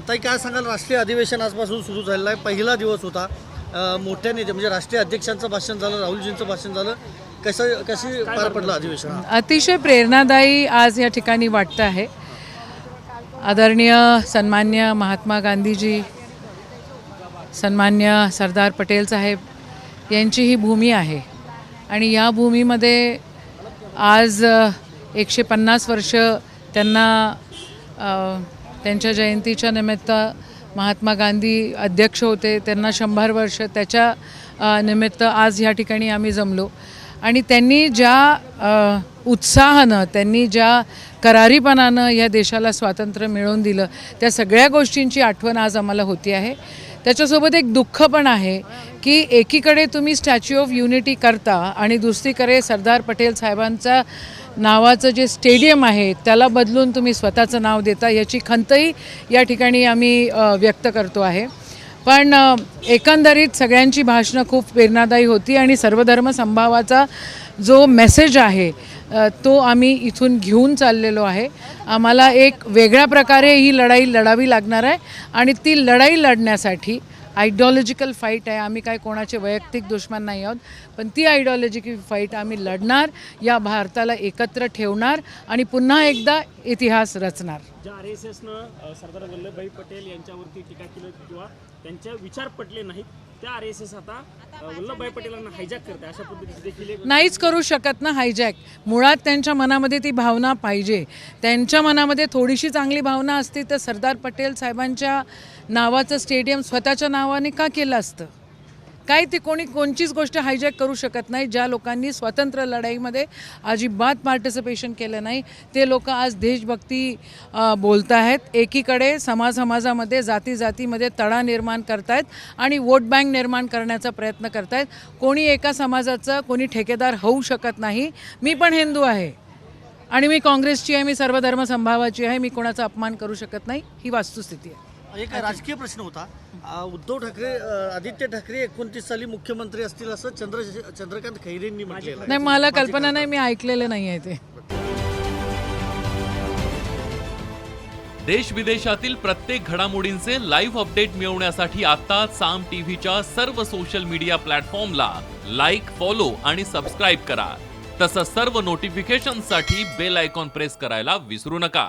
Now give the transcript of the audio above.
ताई काय सांगाल, राष्ट्रीय अधिवेशन आजपासून सुरू झालेलं आहे, पहिला दिवस होता. मोठ्या नेते म्हणजे राष्ट्रीय अध्यक्षांचं भाषण झालं, राहुलजींचं भाषण झालं, कशी पार पडलं अधिवेशन? अतिशय प्रेरणादायी आज या ठिकाणी वाटतं आहे. आदरणीय सन्मान्य महात्मा गांधीजी, सन्मान्य सरदार पटेल साहेब यांची ही भूमी आहे आणि या भूमीमध्ये आज 150 वर्ष त्यांना त्यांच्या जयंतीच्या निमित्त महात्मा गांधी अध्यक्ष होते, त्यांना 100 वर्ष त्याच्या निमित्त आज ह्या ठिकाणी आम्ही जमलो आणि त्यांनी ज्या उत्साहानं, त्यांनी ज्या करारीपणानं या देशाला स्वातंत्र्य मिळवून दिलं, त्या सगळ्या गोष्टींची आठवण आज आम्हाला होती आहे. त्याच्यासोबत एक दुःख पण आहे की एकीकडे तुम्ही स्टॅच्यू ऑफ युनिटी करता आणि दुसरीकडे सरदार पटेल साहेबांचा नावाचं जे स्टेडियम आहे त्याला बदलून तुम्ही स्वतःचं नाव देता, याची खंतही या ठिकाणी आम्ही व्यक्त करतो आहे. पण एकंदरीत सगळ्यांची भाषणं खूप प्रेरणादायी होती आणि सर्वधर्म समभावाचा जो मेसेज आहे तो आम्ही इथून घेऊन चाललेलो आहे. आम्हाला एक वेगळ्या प्रकारे ही लढाई लढावी लागणार आहे आणि ती लढाई लढण्यासाठी आयडिओलॉजिकल फाईट आहे. आम्ही काय कोणाचे वैयक्तिक दुश्मन नाही आहोत, पण ती आयडिओलॉजिकल फाईट आम्ही लढणार, या भारताला एकत्र ठेवणार आणि पुन्हा एकदा इतिहास रचणार. ज्या RSSनं सरदार वल्लभभाई पटेल यांच्यावरती टीका केली किंवा त्यांचे विचार पटले नाहीत, त्या RSS आता वल्लभभाई पटेलांना हायजॅक करते, अशा पद्धतीने देखील नाहीच करू शकत ना हायजॅक. मुळात त्यांच्या मनामध्ये ती भावना पाहिजे. त्यांच्या मनामध्ये थोडीशी चांगली भावना असती तर सरदार पटेल साहेबांच्या नावाचं स्टेडियम स्वतःच्या नावाने का केलं असतं? काय ते कोणचीच गोष्ट हायजॅक करू शकत नाही. ज्या लोकांनी स्वातंत्र्य लढाईमध्ये अजिबात पार्टिसिपेशन केलं नाही ते लोक आज देशभक्ती बोलत आहेत. एकीकडे समाजामध्ये जातीमध्ये तडा निर्माण करतायत आणि वोट बँक निर्माण करण्याचा प्रयत्न करतायत. कोणी एका समाजाचं कोणी ठेकेदार होऊ शकत नाही. मी पण हिंदू आहे आणि मी काँग्रेसची आहे, मी सर्वधर्म समभावाची आहे, मी कोणाचा अपमान करू शकत नाही, ही वस्तुस्थिती आहे. एक राजकीय प्रश्न होता. उद्धव ठाकरे, आदित्य ठाकरे 29 साली मुख्यमंत्री असतील असं चंद्रकांत खैरेंनी म्हटलेलं आहे. नाही, मला कल्पना नाही, मी ऐकलेलं नाही आहे ते. देश विदेशातील प्रत्येक घडामोडींचे लाईव्ह अपडेट मिळवण्यासाठी आता साम टीव्हीच्या सर्व सोशल मीडिया प्लॅटफॉर्मला लाईक, फॉलो आणि सबस्क्राईब करा. तसंच सर्व नोटिफिकेशनसाठी बेल आयकॉन प्रेस करायला विसरू नका.